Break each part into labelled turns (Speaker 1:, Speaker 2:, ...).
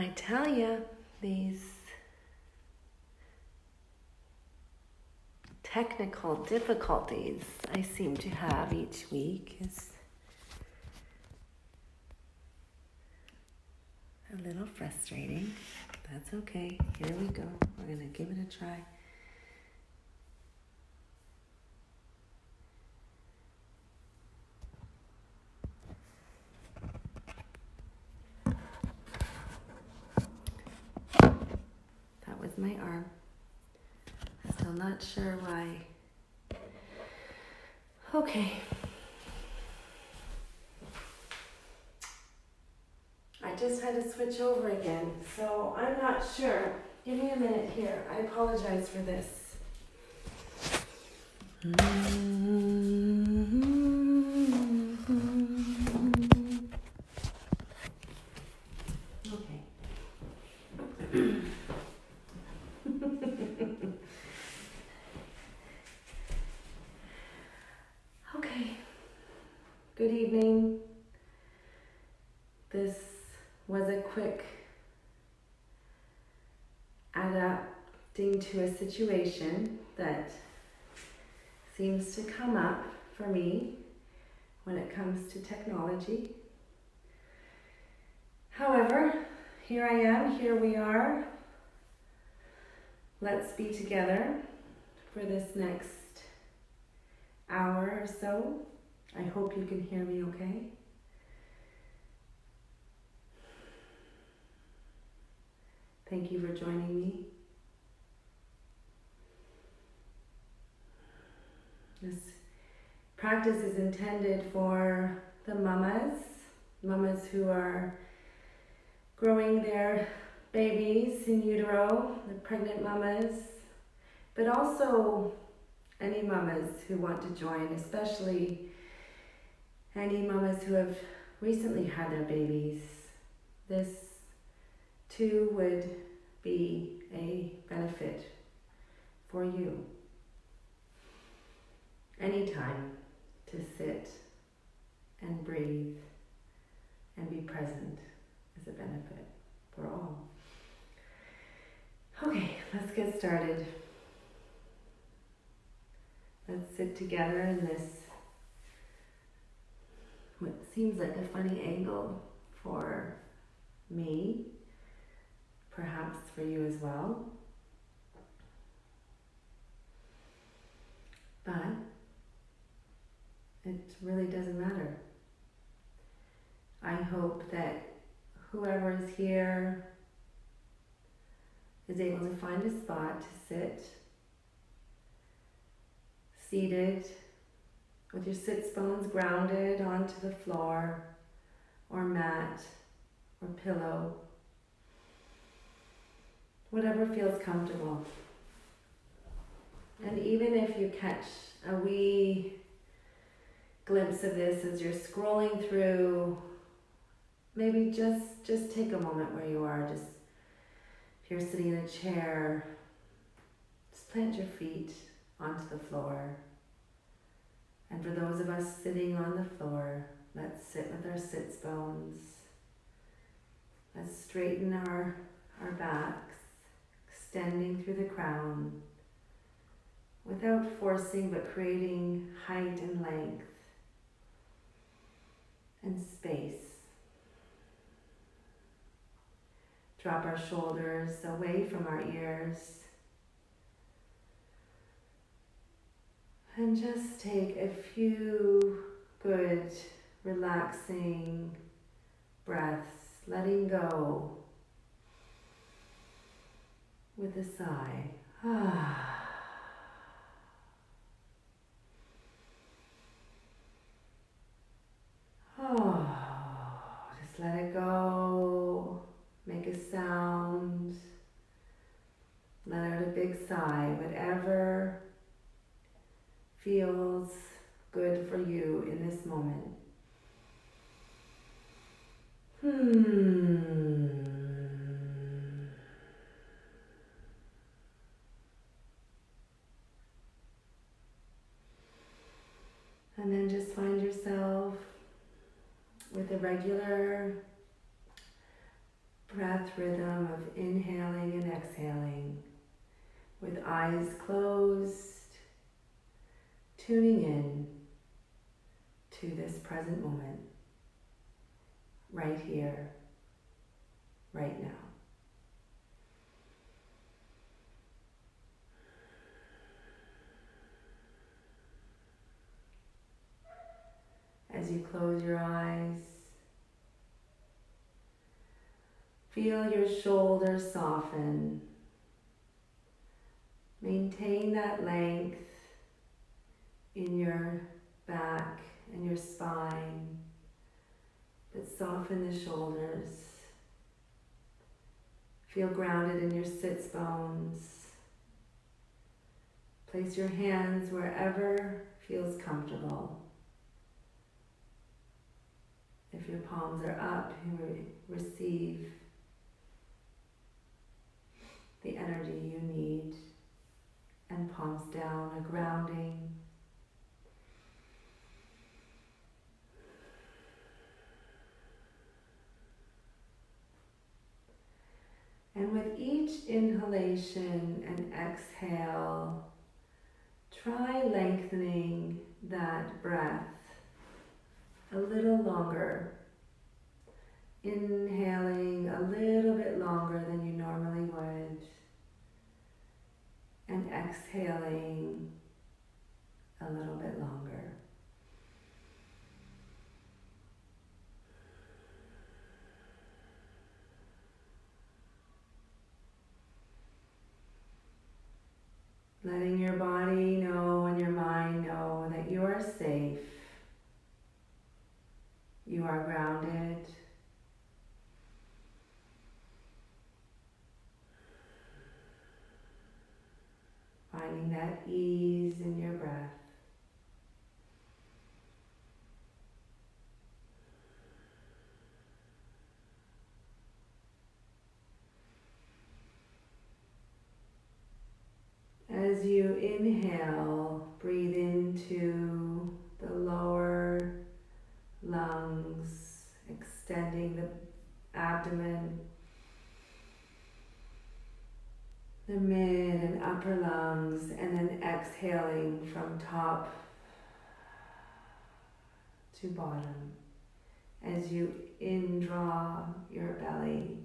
Speaker 1: I tell you, these technical difficulties I seem to have each week is a little frustrating. That's okay. Here we go. We're going to give it a try. That was my arm. Still not sure why. Okay. I just had to switch over again, so I'm not sure. Give me a minute here. I apologize for this. Okay. Okay. Good evening. This was a quick adapting to a situation that seems to come up for me when it comes to technology. However, here I am, here we are. Let's be together for this next hour or so. I hope you can hear me okay. Thank you for joining me. This practice is intended for the mamas who are growing their babies in utero, the pregnant mamas, but also any mamas who want to join, especially any mamas who have recently had their babies. This too would be a benefit for you. Anytime to sit and breathe and be present is a benefit for all. Okay, let's get started. Let's sit together in this, what seems like a funny angle for me, perhaps for you as well. But it really doesn't matter. I hope that whoever is here is able to find a spot to sit, seated, with your sits bones grounded onto the floor, or mat, or pillow, whatever feels comfortable. And even if you catch a wee glimpse of this as you're scrolling through, maybe just take a moment where you are. Just if you're sitting in a chair, just plant your feet onto the floor. And for those of us sitting on the floor, let's sit with our sits bones. Let's straighten our backs, extending through the crown, without forcing but creating height and length and space. Drop our shoulders away from our ears and just take a few good, relaxing breaths, letting go with a sigh. Just let it go. Make a sound. Let out a big sigh. Whatever feels good for you in this moment. And then just find yourself with a regular breath rhythm of inhaling and exhaling with eyes closed, tuning in to this present moment, right here, right now. As you close your eyes, feel your shoulders soften. Maintain that length in your back and your spine, but soften the shoulders. Feel grounded in your sits bones. Place your hands wherever feels comfortable. If your palms are up, you receive the energy you need, and palms down, a grounding. And with each inhalation and exhale, try lengthening that breath a little longer. Inhaling a little bit longer than you normally would, and exhaling a little bit longer. Letting your body know and your mind know that you are safe, you are grounded, finding that ease in your breath. As you inhale, breathe into the lower lungs, extending the abdomen, the mid and upper lungs, and then exhaling from top to bottom as you indraw your belly.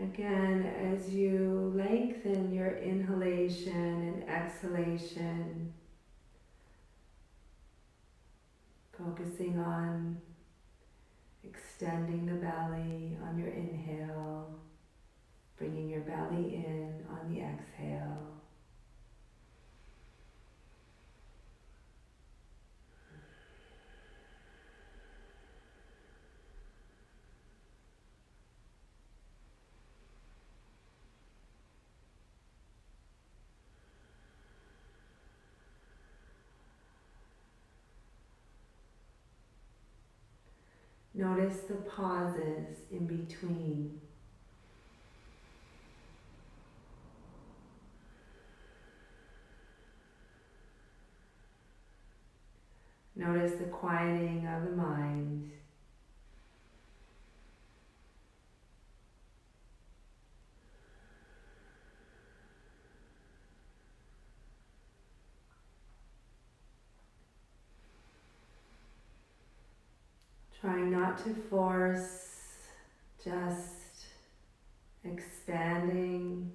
Speaker 1: Again, as you lengthen your inhalation and exhalation, focusing on extending the belly on your inhale, bringing your belly in on the exhale. Notice the pauses in between. Notice the quieting of the mind. Trying not to force, just expanding.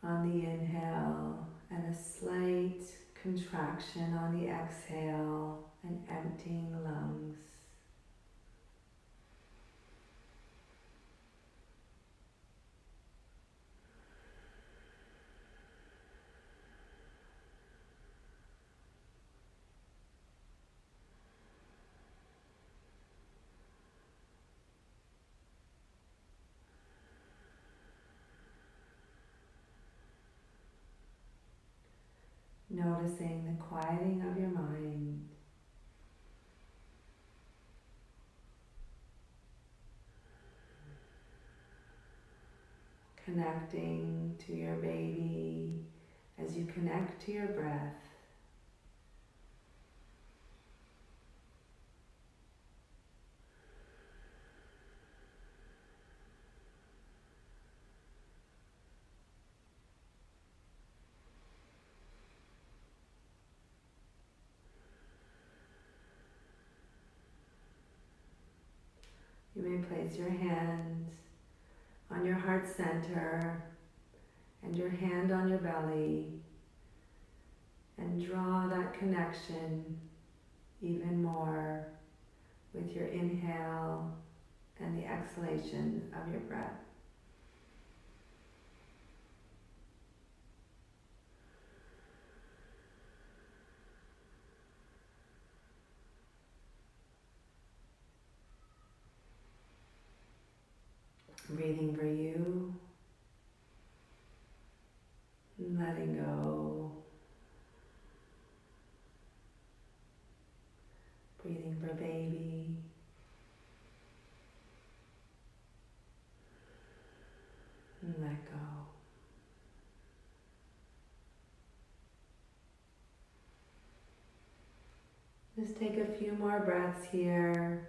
Speaker 1: On the inhale, and a slight contraction on the exhale, and emptying the lungs. Noticing the quieting of your mind. Connecting to your baby as you connect to your breath. You may place your hands on your heart center and your hand on your belly and draw that connection even more with your inhale and the exhalation of your breath. Breathing for you, letting go, breathing for baby, and let go. Just take a few more breaths here.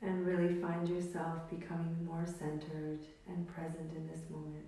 Speaker 1: And really find yourself becoming more centered and present in this moment.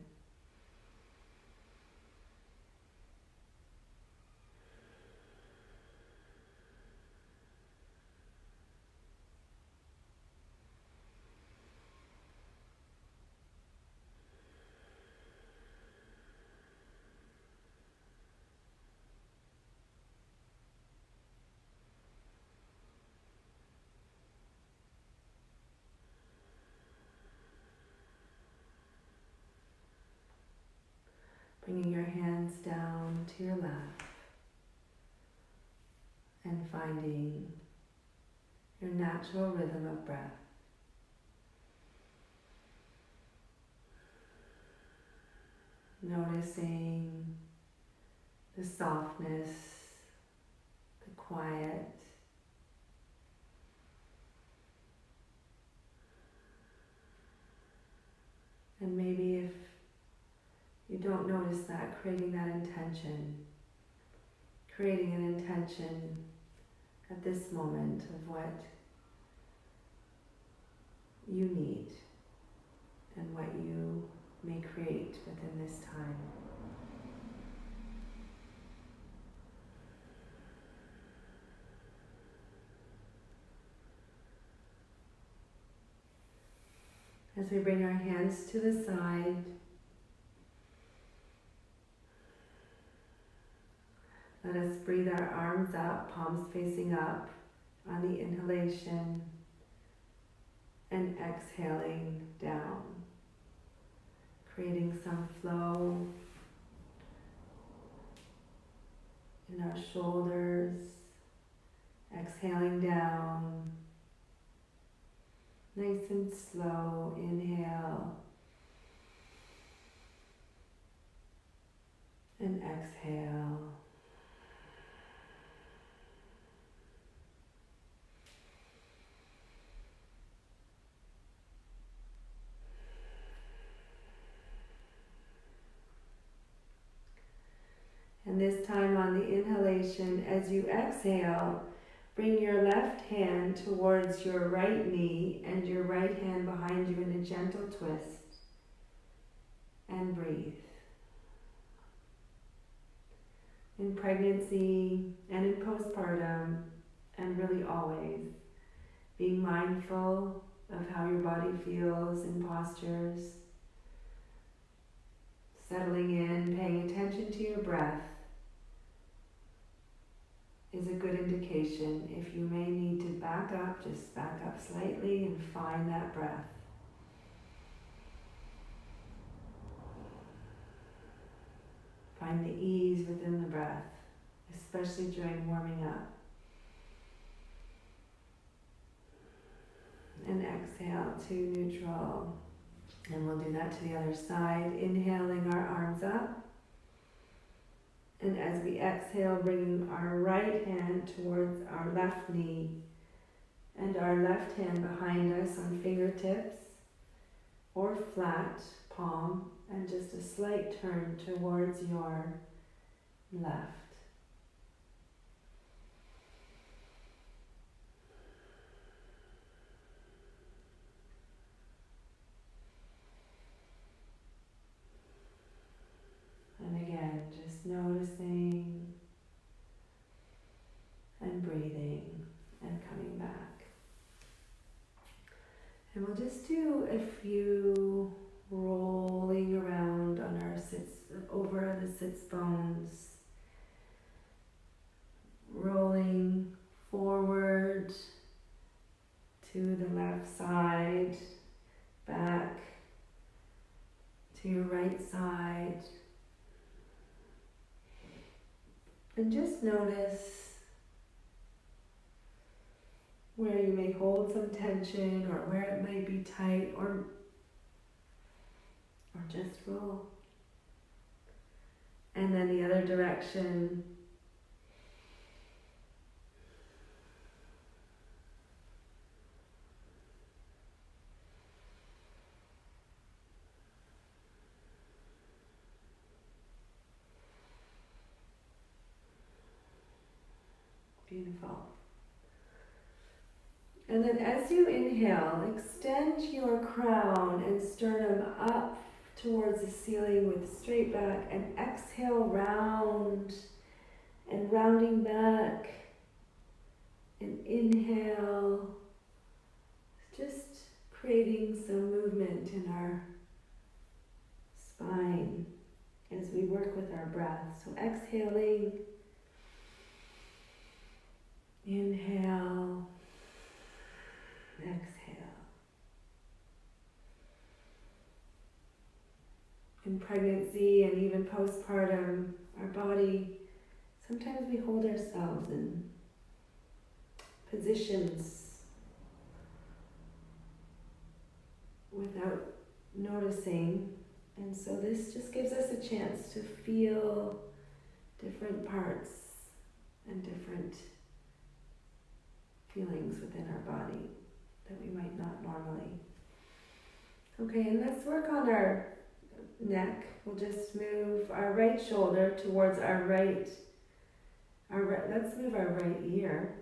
Speaker 1: Bringing your hands down to your lap and finding your natural rhythm of breath. Noticing the softness, the quiet, and maybe if you don't notice that, creating an intention at this moment of what you need and what you may create within this time. As we bring our hands to the side, let us breathe our arms up, palms facing up on the inhalation and exhaling down, creating some flow in our shoulders, exhaling down, nice and slow, inhale and exhale. And this time on the inhalation, as you exhale, bring your left hand towards your right knee and your right hand behind you in a gentle twist. And breathe. In pregnancy and in postpartum, and really always, being mindful of how your body feels in postures, settling in, paying attention to your breath is a good indication indication. If you may need to back up, just back up slightly and find that breath. Find the ease within the breath, especially during warming up. And exhale to neutral. And we'll do that to the other side, inhaling our arms up. And as we exhale, bringing our right hand towards our left knee and our left hand behind us on fingertips or flat palm, and just a slight turn towards your left. And again, just noticing and breathing and coming back. And we'll just do a few rolling around on our sits, over the sits bones. Rolling forward to the left side, back to your right side. And just notice where you may hold some tension or where it may be tight, or just roll. And then the other direction. Beautiful. And then as you inhale, extend your crown and sternum up towards the ceiling with straight back, and exhale, round and rounding back, and inhale, just creating some movement in our spine as we work with our breath. So exhaling, inhale, exhale. In pregnancy and even postpartum, our body, sometimes we hold ourselves in positions without noticing. And so this just gives us a chance to feel different parts and different feelings within our body that we might not normally. Okay, and let's work on our neck. We'll just move our right shoulder towards let's move our right ear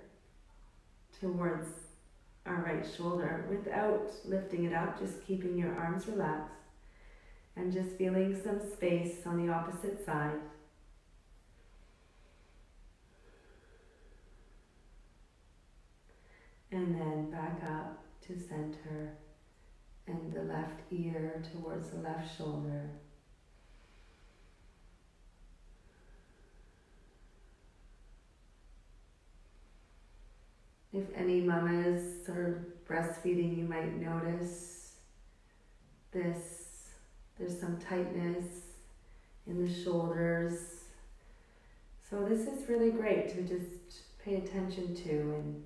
Speaker 1: towards our right shoulder without lifting it up, just keeping your arms relaxed and just feeling some space on the opposite side. And then back up to center and the left ear towards the left shoulder. If any mamas are breastfeeding, you might notice this. There's some tightness in the shoulders. So this is really great to just pay attention to. And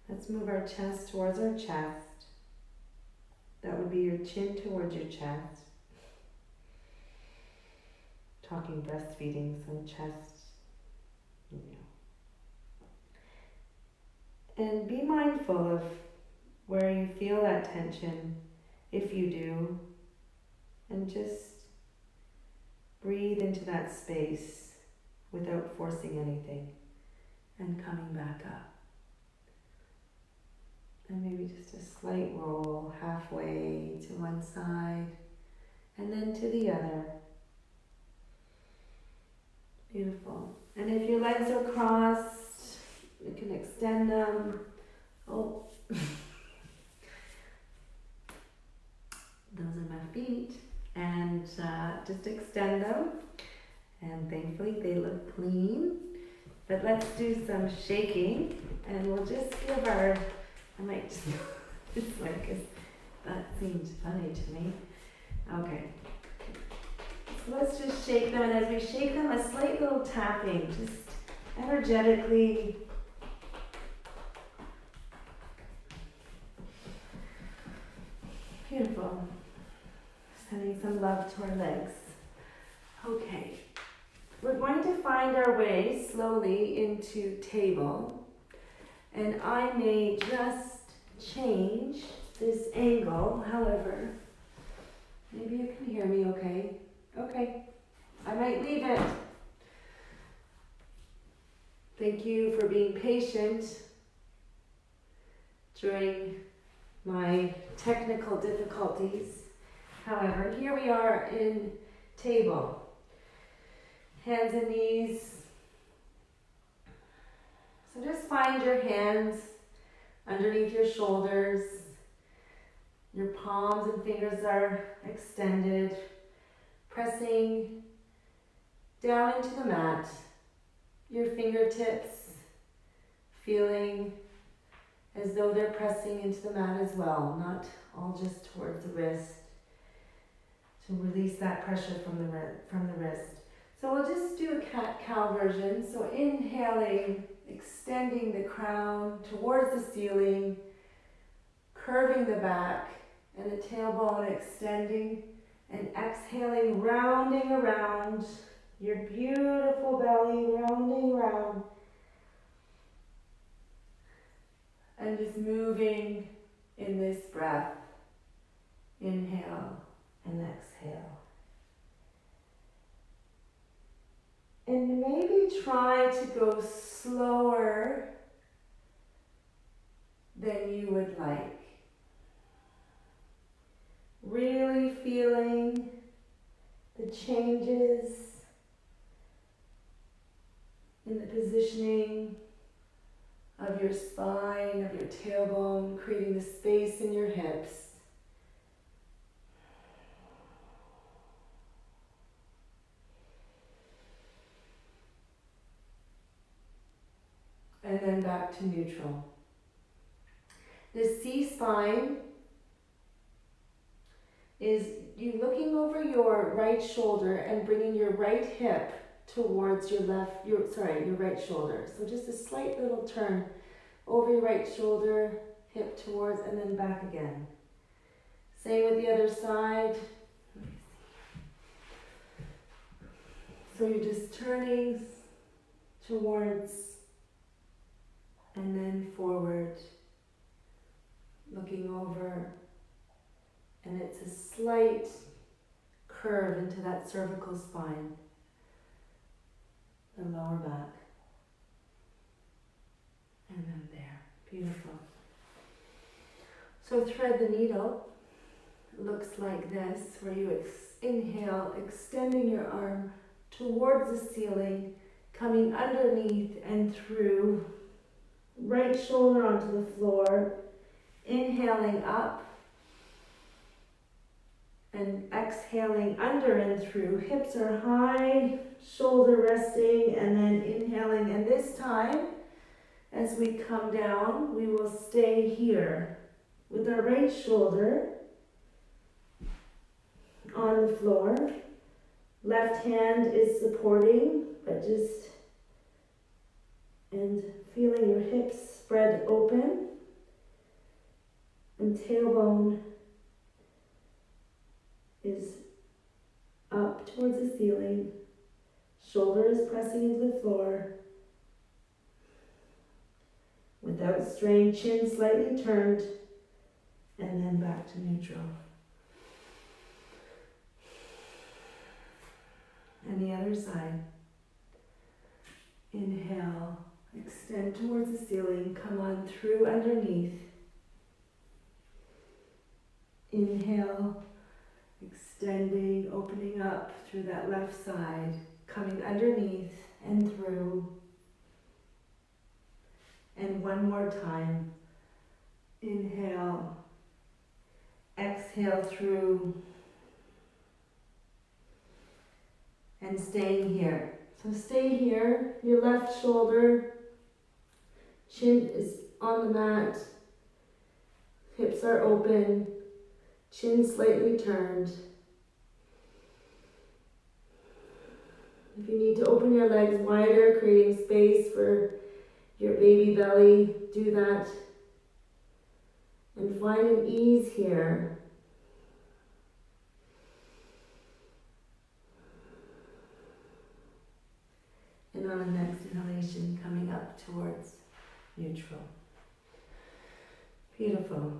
Speaker 1: let's move our chest towards our chest. That would be your chin towards your chest. Talking breastfeeding, so chest, And be mindful of where you feel that tension, if you do, and just breathe into that space without forcing anything and coming back up. And maybe just a slight roll halfway to one side and then to the other. Beautiful. And if your legs are crossed, you can extend them. Oh, those are my feet. And just extend them. And thankfully they look clean. But let's do some shaking, and we'll just give our, I might just, this one, because that seemed funny to me. Okay. So let's just shake them, and as we shake them, a slight little tapping, just energetically. Beautiful. Sending some love to our legs. Okay. We're going to find our way slowly into table, and I may just change this angle, however. Maybe you can hear me okay. Okay. I might leave it. Thank you for being patient during my technical difficulties. However, here we are in table. Hands and knees. So just find your hands underneath your shoulders. Your palms and fingers are extended, pressing down into the mat. Your fingertips feeling as though they're pressing into the mat as well, not all just towards the wrist, to release that pressure from the wrist. So we'll just do a cat-cow version. So inhaling, extending the crown towards the ceiling, curving the back, and the tailbone extending, and exhaling, rounding around your beautiful belly, rounding around, and just moving in this breath. Inhale and exhale. And maybe try to go slower than you would like. Really feeling the changes in the positioning of your spine, of your tailbone, creating the space in your hips. And then back to neutral. The C-spine is you looking over your right shoulder and bringing your right hip towards your right shoulder. So just a slight little turn over your right shoulder, hip towards, and then back again. Same with the other side. So you're just turning towards and then forward, looking over, and it's a slight curve into that cervical spine, the lower back, and then there. Beautiful. So thread the needle. It looks like this, where you inhale, extending your arm towards the ceiling, coming underneath and through, right shoulder onto the floor, inhaling up, and exhaling under and through. Hips are high, shoulder resting, and then inhaling. And this time, as we come down, we will stay here with our right shoulder on the floor. Left hand is supporting, but just, and feeling your hips spread open, and tailbone is up towards the ceiling, shoulder is pressing into the floor, without strain, chin slightly turned, and then back to neutral. And the other side. Inhale, extend towards the ceiling, come on through underneath. Inhale, extending, opening up through that left side, coming underneath and through. And one more time. Inhale, exhale through, and staying here. So stay here, your left shoulder, chin is on the mat, hips are open, chin slightly turned. If you need to open your legs wider, creating space for your baby belly, do that. And find an ease here. And on the next inhalation, coming up towards neutral. Beautiful.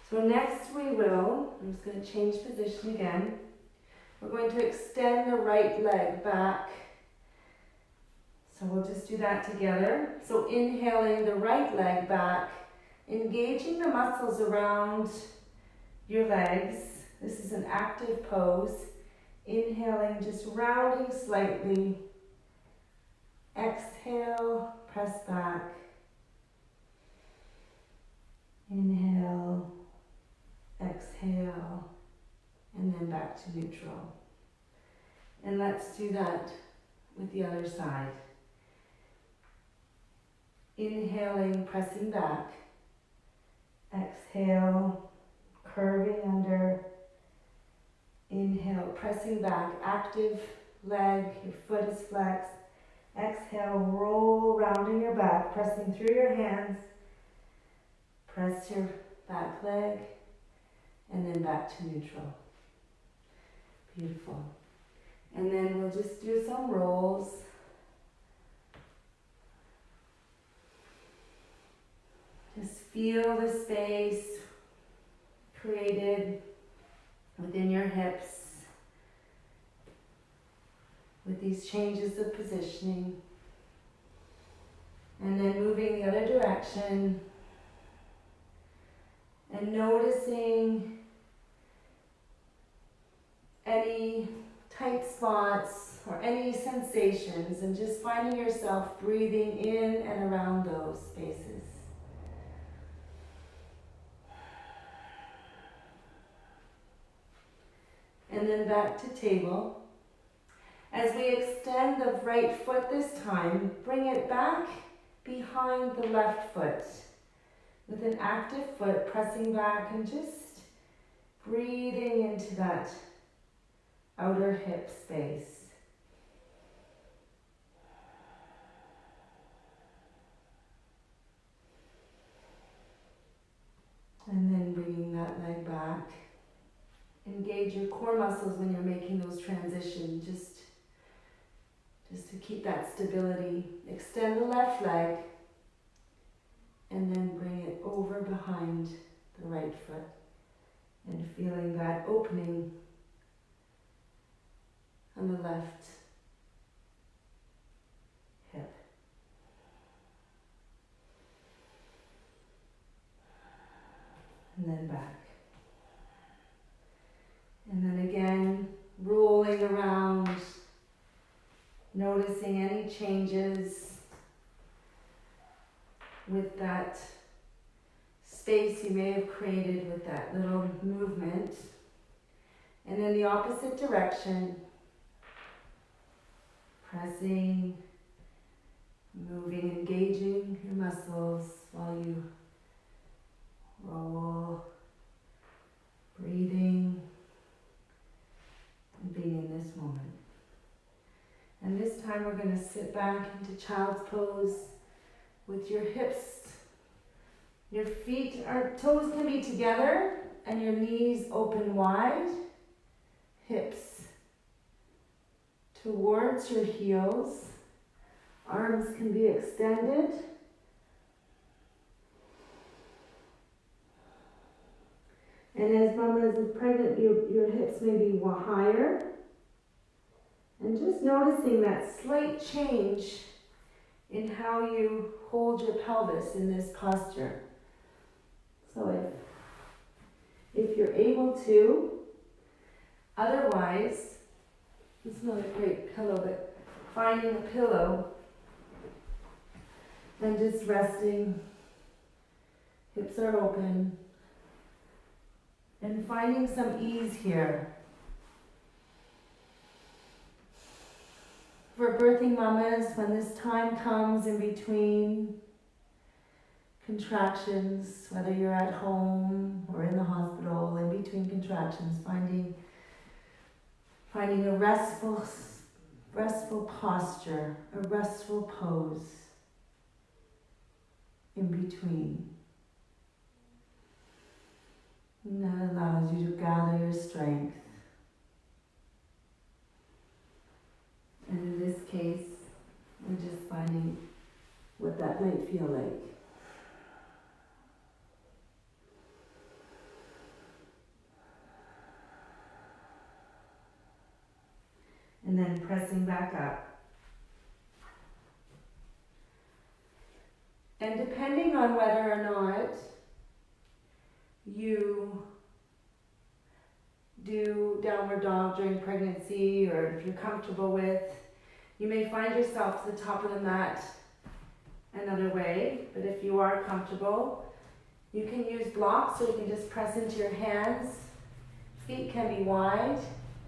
Speaker 1: So next we will, I'm just going to change position again. We're going to extend the right leg back. So we'll just do that together. So inhaling the right leg back, engaging the muscles around your legs. This is an active pose. Inhaling, just rounding slightly. Exhale, press back. Inhale, exhale, and then back to neutral. And let's do that with the other side. Inhaling, pressing back. Exhale, curving under. Inhale, pressing back, active leg, your foot is flexed. Exhale, roll, rounding your back, pressing through your hands. Press your back leg, and then back to neutral. Beautiful. And then we'll just do some rolls. Just feel the space created within your hips with these changes of positioning. And then moving the other direction and noticing any tight spots or any sensations, and just finding yourself breathing in and around those spaces. And then back to table. As we extend the right foot this time, bring it back behind the left foot with an active foot pressing back and just breathing into that outer hip space. And then bringing that leg back. Engage your core muscles when you're making those transitions, just to keep that stability. Extend the left leg and then bring it over behind the right foot and feeling that opening on the left hip. And then back. And then again, rolling around, noticing any changes with that space you may have created with that little movement. And then the opposite direction, pressing, moving, engaging your muscles while you roll, breathing, and being in this moment. And this time we're going to sit back into child's pose with your hips, your feet, our toes can be together and your knees open wide, hips towards your heels, arms can be extended. And as mama is pregnant, your hips may be higher. And just noticing that slight change in how you hold your pelvis in this posture. So if you're able to, otherwise, it's not a great pillow, but finding a pillow and just resting, hips are open, and finding some ease here. For birthing mamas, when this time comes in between contractions, whether you're at home or in the hospital, in between contractions, finding a restful posture, a restful pose in between. And that allows you to gather your strength. And in this case, we're just finding what that might feel like. And then pressing back up. And depending on whether or not you do downward dog during pregnancy, or if you're comfortable with, you may find yourself to the top of the mat another way, but if you are comfortable, you can use blocks, so you can just press into your hands. Feet can be wide,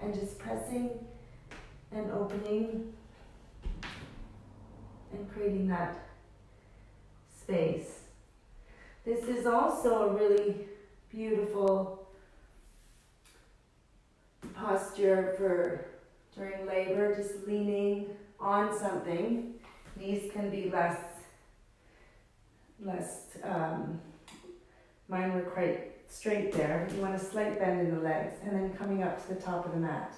Speaker 1: and just pressing and opening and creating that space. This is also a really beautiful posture for during labor, just leaning on something. Knees can be less, mine were quite straight there. You want a slight bend in the legs, and then coming up to the top of the mat.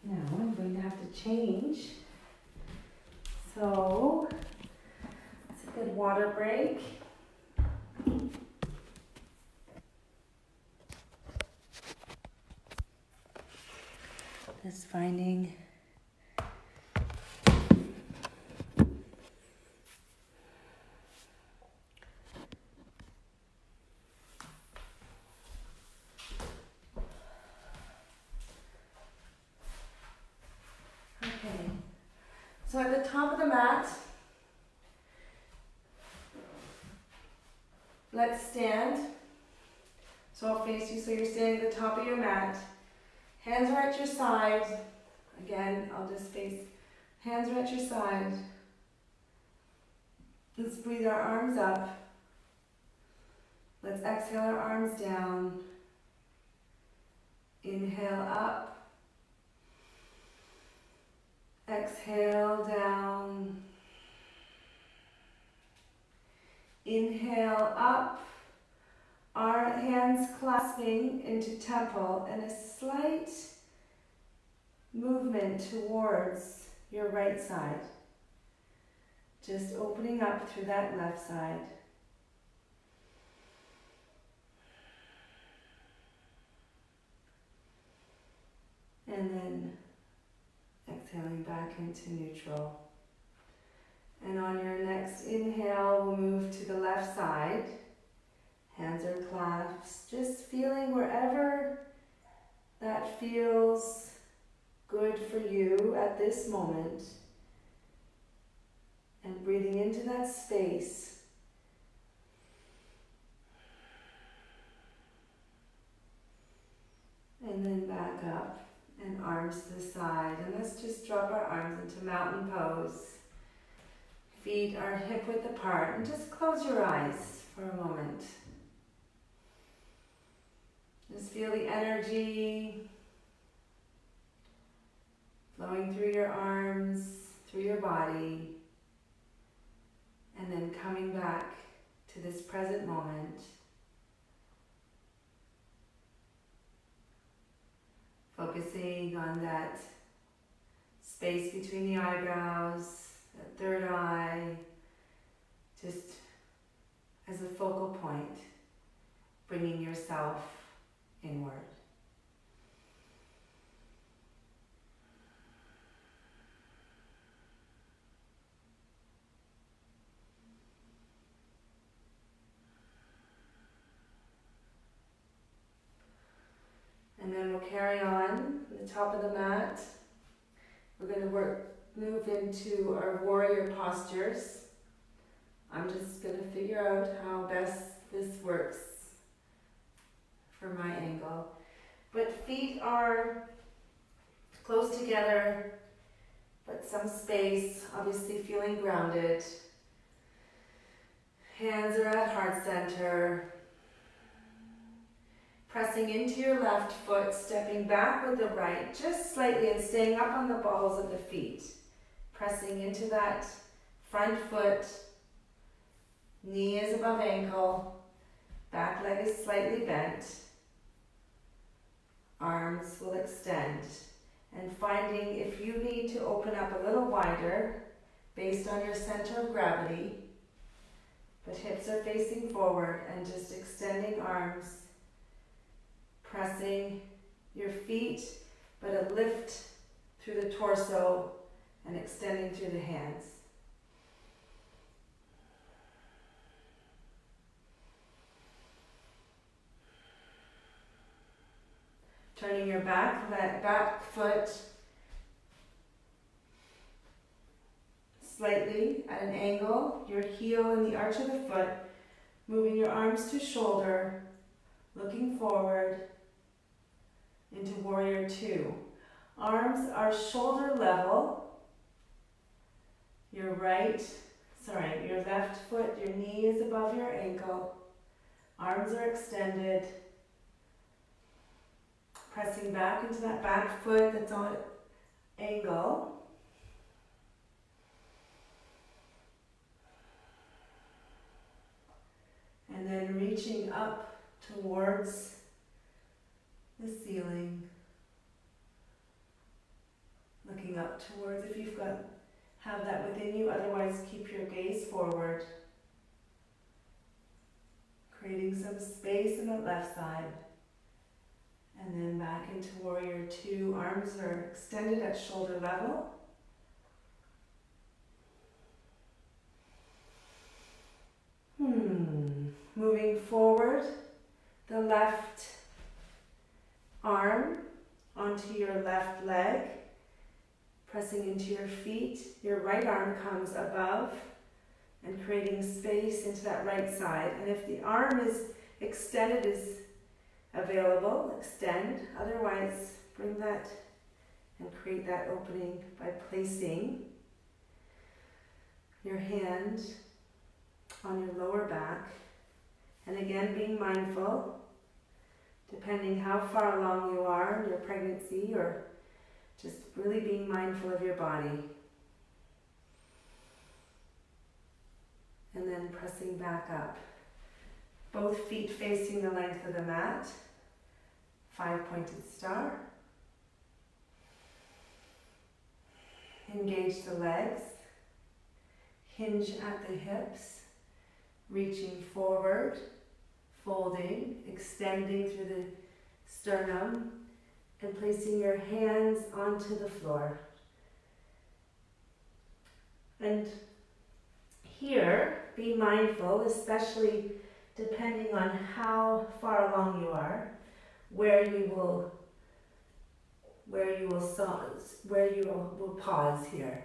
Speaker 1: Now I'm going to have to change. So it's a good water break. Just finding so at the top of the mat, let's stand. So I'll face you so you're standing at the top of your mat. Hands are at your side. Again, I'll just face, hands are at your side. Let's breathe our arms up. Let's exhale our arms down. Inhale up. Exhale down. Inhale up. Our hands clasping into temple, and a slight movement towards your right side. Just opening up through that left side. And then exhaling back into neutral. And on your next inhale, we'll move to the left side. Hands are clasped, just feeling wherever that feels good for you at this moment. And breathing into that space. And then back up and arms to the side. And let's just drop our arms into mountain pose. Feet are hip width apart, and just close your eyes for a moment. Just feel the energy flowing through your arms, through your body, and then coming back to this present moment. Focusing on that space between the eyebrows, that third eye, just as a focal point, bringing yourself inward. And then we'll carry on the top of the mat. We're going to move into our warrior postures. I'm just going to figure out how best this works for my angle. But feet are close together, but some space, obviously feeling grounded. Hands are at heart center. Pressing into your left foot, stepping back with the right, just slightly, and staying up on the balls of the feet. Pressing into that front foot, knee is above ankle, back leg is slightly bent. Arms will extend. And finding if you need to open up a little wider based on your center of gravity, but hips are facing forward and just extending arms, pressing your feet, but a lift through the torso and extending through the hands. Turning your back foot slightly at an angle, your heel in the arch of the foot, moving your arms to shoulder, looking forward into warrior two. Arms are shoulder level. Your left foot, your knee is above your ankle. Arms are extended. Pressing back into that back foot that's on angle. And then reaching up towards the ceiling. Looking up towards, if you've have that within you, otherwise keep your gaze forward. Creating some space in the left side. And then back into warrior two. Arms are extended at shoulder level. Moving forward, the left arm onto your left leg, pressing into your feet. Your right arm comes above and creating space into that right side. And if the arm is extended, is available, extend. Otherwise, bring that and create that opening by placing your hand on your lower back. And again, being mindful, depending how far along you are in your pregnancy, or just really being mindful of your body. And then pressing back up. Both feet facing the length of the mat. 5-pointed star. Engage the legs. Hinge at the hips. Reaching forward. Folding. Extending through the sternum. And placing your hands onto the floor. And here, be mindful, especially depending on how far along you are, where you will pause here.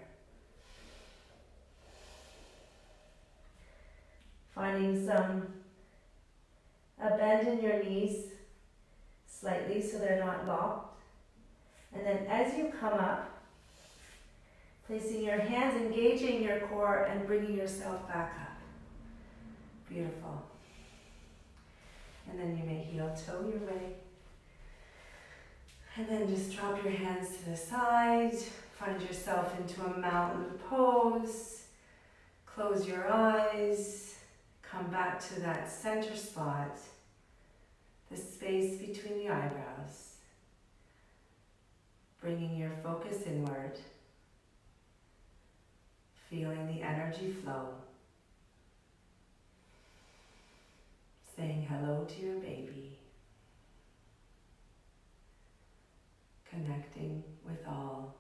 Speaker 1: Finding a bend in your knees slightly so they're not locked. And then as you come up, placing your hands, engaging your core and bringing yourself back up. Beautiful. And then you may heel toe your way. And then just drop your hands to the side. Find yourself into a mountain pose. Close your eyes. Come back to that center spot. The space between the eyebrows. Bringing your focus inward. Feeling the energy flow. Saying hello to your baby. Connecting with all.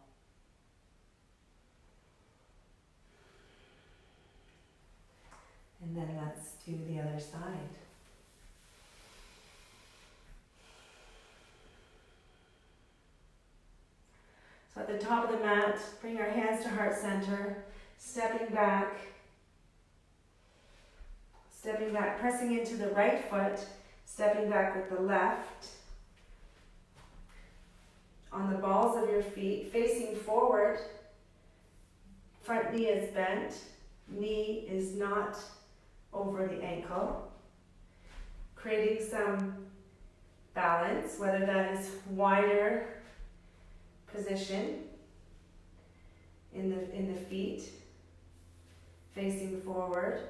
Speaker 1: And then let's do the other side. So at the top of the mat, bring our hands to heart center, stepping back, pressing into the right foot, stepping back with the left, on the balls of your feet, facing forward. Front knee is bent, knee is not over the ankle. Creating some balance, whether that is wider position in the feet, facing forward.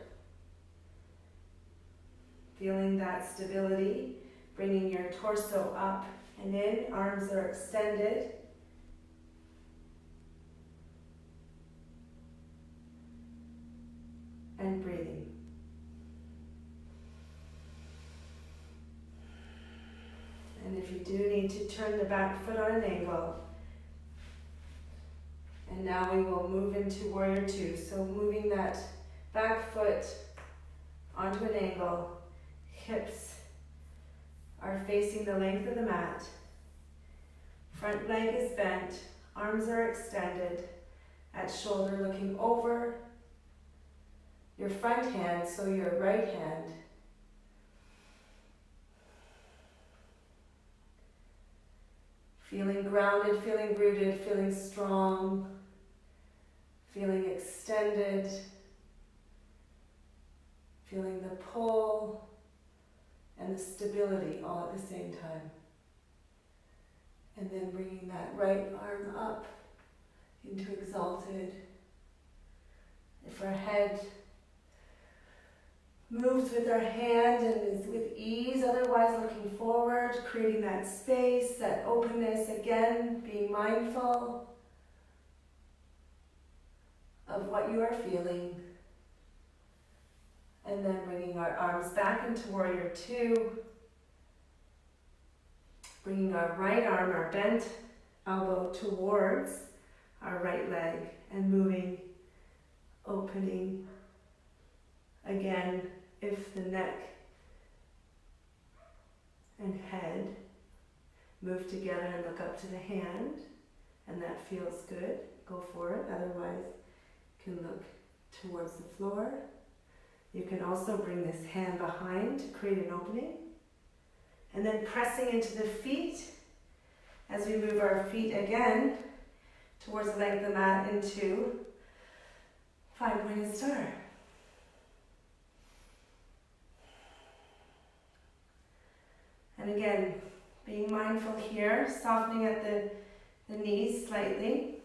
Speaker 1: Feeling that stability, bringing your torso up and in, arms are extended. And breathing. And if you do need to turn the back foot on an angle, and now we will move into warrior two. So moving that back foot onto an angle, hips are facing the length of the mat, front leg is bent, arms are extended at shoulder, looking over your front hand, so your right hand. Feeling grounded, feeling rooted, feeling strong, feeling extended, feeling the pull and the stability all at the same time. And then bringing that right arm up into exalted. If our head moves with our hand and is with ease, otherwise looking forward, creating that space, that openness, again, being mindful of what you are feeling. And then bringing our arms back into warrior two, bringing our right arm, our bent elbow towards our right leg and moving, opening. Again, if the neck and head move together and look up to the hand, and that feels good, go for it. Otherwise, you can look towards the floor. You can also bring this hand behind to create an opening. And then pressing into the feet as we move our feet again towards the leg of the mat into five-pointed star. And again, being mindful here, softening at the knees slightly.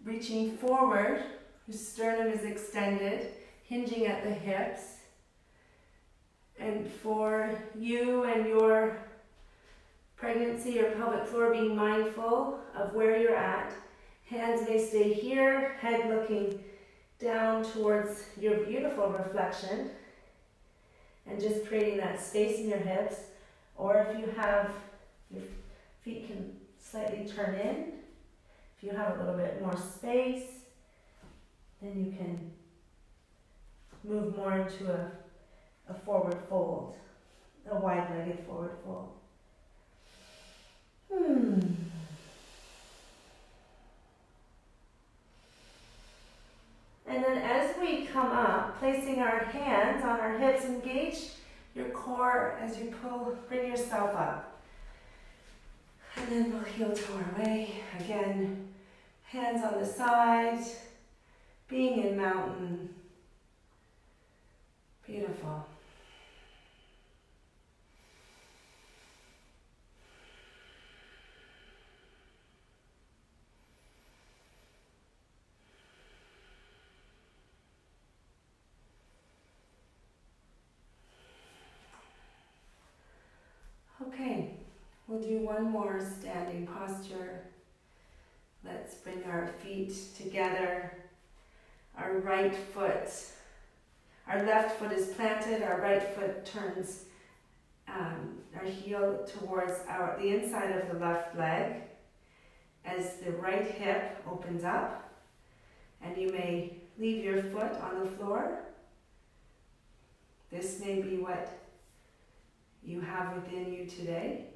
Speaker 1: Reaching forward, your sternum is extended, hinging at the hips. And for you and your pregnancy, your pelvic floor, being mindful of where you're at. Hands may stay here, head looking down towards your beautiful reflection. And just creating that space in your hips. Or if you have, your feet can slightly turn in. If you have a little bit more space, then you can move more into a forward fold, a wide-legged forward fold. And then as we come up, placing our hands on our hips, engage your core as you bring yourself up. And then we'll heel to our way. Again, hands on the side, being in mountain. Beautiful. Okay, we'll do one more standing posture. Let's bring our feet together. Our right foot, our left foot is planted, our right foot turns our heel towards the inside of the left leg as the right hip opens up, and you may leave your foot on the floor. This may be what you have within you today,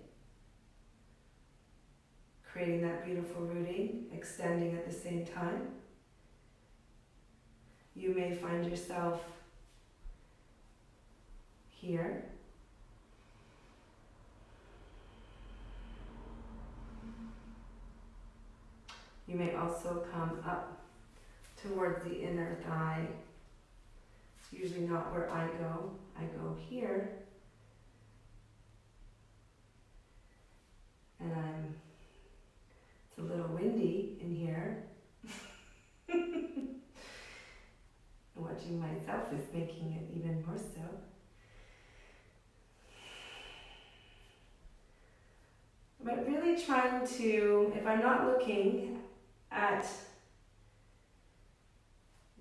Speaker 1: creating that beautiful rooting, extending at the same time. You may find yourself here. You may also come up towards the inner thigh. It's usually not where I go. I go here. And it's a little windy in here. Watching myself is making it even more so. But really trying to, if I'm not looking at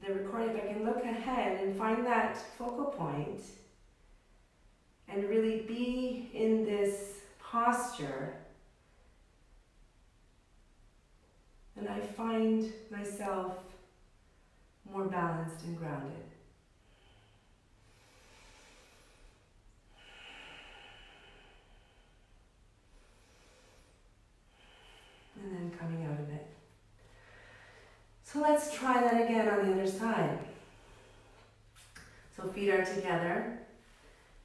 Speaker 1: the recording, if I can look ahead and find that focal point and really be in this posture, then I find myself more balanced and grounded. And then coming out of it. So let's try that again on the other side. So feet are together,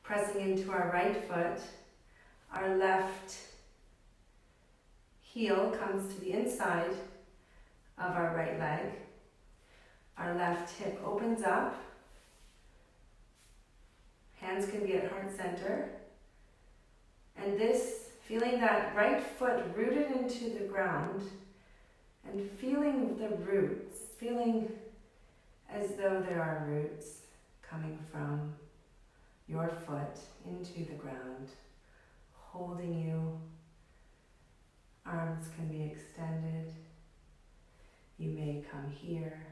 Speaker 1: pressing into our right foot. Our left heel comes to the inside of our right leg. Our left hip opens up. Hands can be at heart center. And this, feeling that right foot rooted into the ground and feeling the roots, feeling as though there are roots coming from your foot into the ground, holding you. Arms can be extended. You may come here.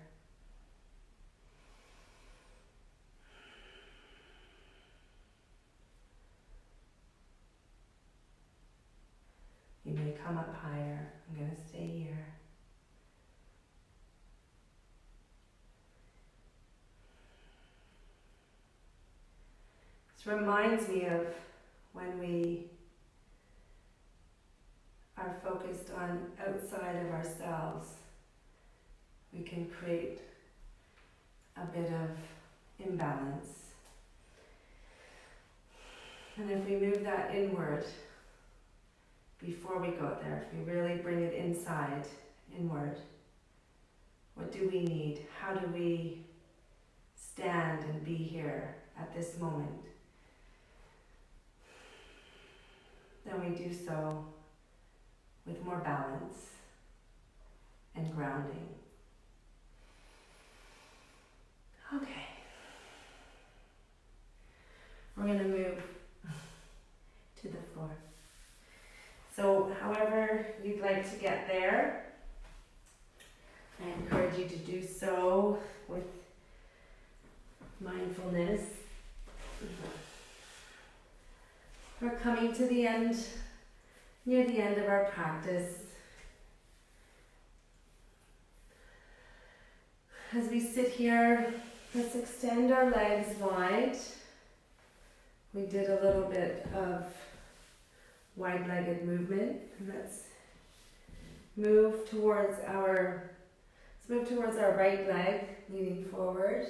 Speaker 1: You may come up higher. I'm going to stay here. This reminds me of when we are focused on outside of ourselves, we can create a bit of imbalance. And if we move that inward, before we go there, if we really bring it inside, inward, what do we need? How do we stand and be here at this moment? Then we do so with more balance and grounding. Okay. We're going to move to the floor. So however you'd like to get there, I encourage you to do so with mindfulness. We're coming to the end, near the end of our practice. As we sit here, let's extend our legs wide. We did a little bit of wide-legged movement. Let's move towards our right leg, leaning forward.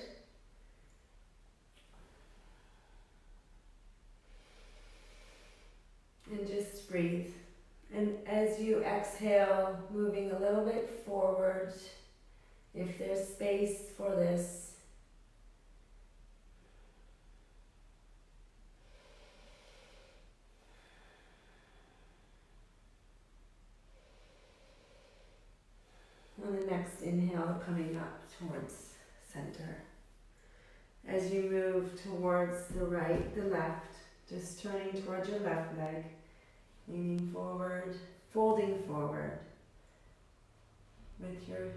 Speaker 1: And just breathe. And as you exhale, moving a little bit forward, if there's space for this. On the next inhale, coming up towards center. As you move towards the right, the left, just turning towards your left leg, leaning forward, folding forward with your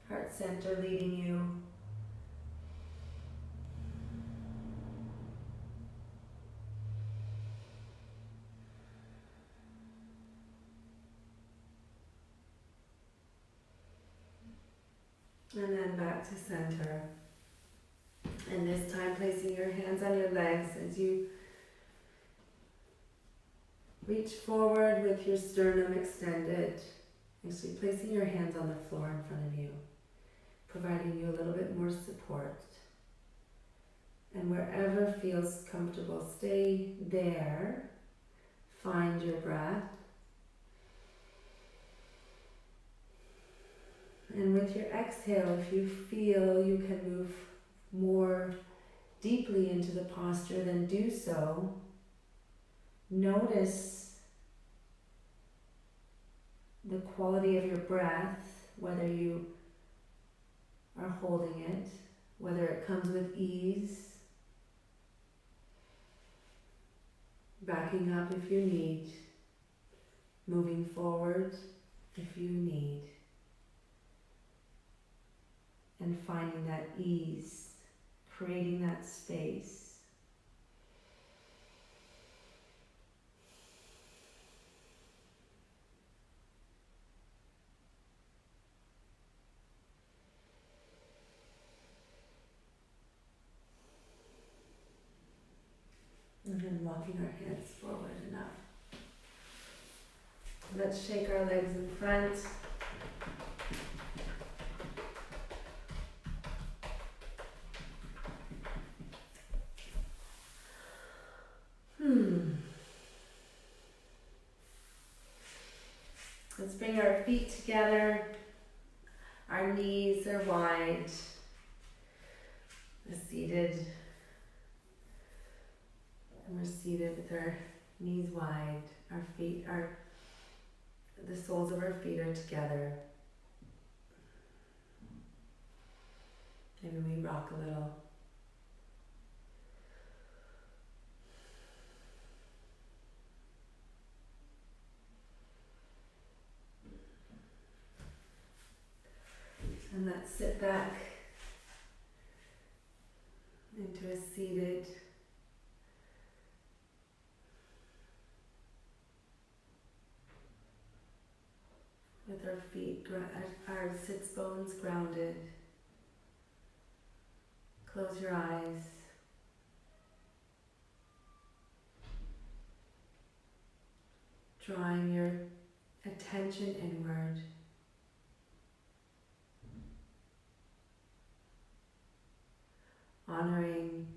Speaker 1: heart center leading you. And then back to center. And this time placing your hands on your legs as you reach forward with your sternum extended. Actually placing your hands on the floor in front of you, providing you a little bit more support. And wherever feels comfortable, stay there. Find your breath. And with your exhale, if you feel you can move more deeply into the posture, then do so. Notice the quality of your breath, whether you are holding it, whether it comes with ease, backing up if you need, moving forward if you need, and finding that ease, creating that space. And then walking our hands forward enough. Let's shake our legs in front. Let's bring our feet together. Our knees are wide. We're seated. And we're seated with our knees wide. Our feet are, the soles of our feet are together. Maybe we rock a little. And let's sit back into a seated with our feet, our sits bones grounded. Close your eyes. Drawing your attention inward. Honoring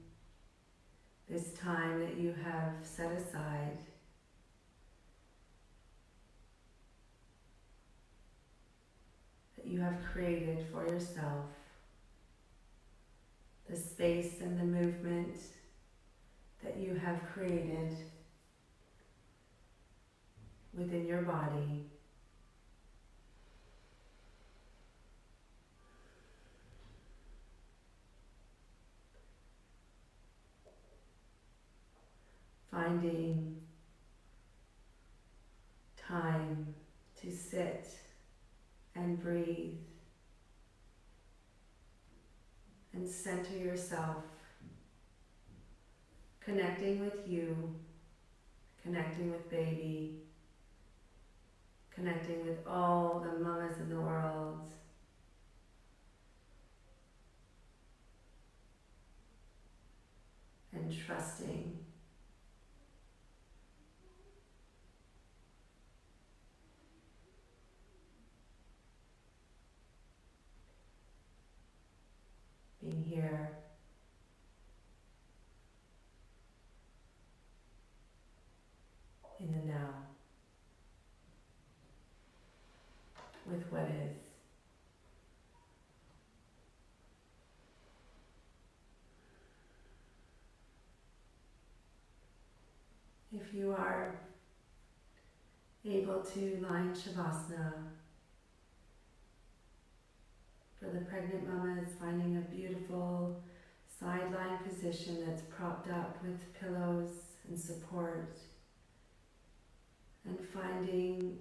Speaker 1: this time that you have set aside. That you have created for yourself. The space and the movement that you have created within your body. Finding time to sit and breathe and center yourself, connecting with you, connecting with baby, connecting with all the mamas in the world. And trusting being here in the now with what is. If you are able to lie in Shavasana, for the pregnant mamas, finding a beautiful side lying position that's propped up with pillows and support, and finding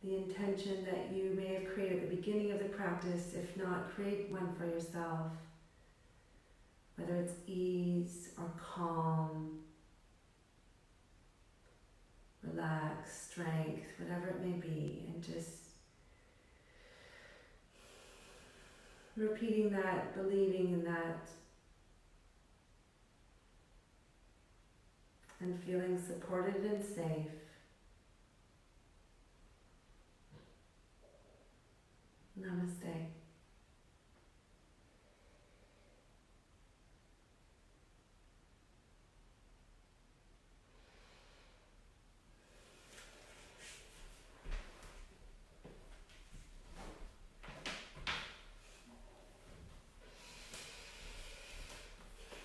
Speaker 1: the intention that you may have created at the beginning of the practice. If not, create one for yourself, whether it's ease or calm, relax, strength, whatever it may be, and just repeating that, believing in that, and feeling supported and safe. Namaste.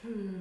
Speaker 1: Hmm.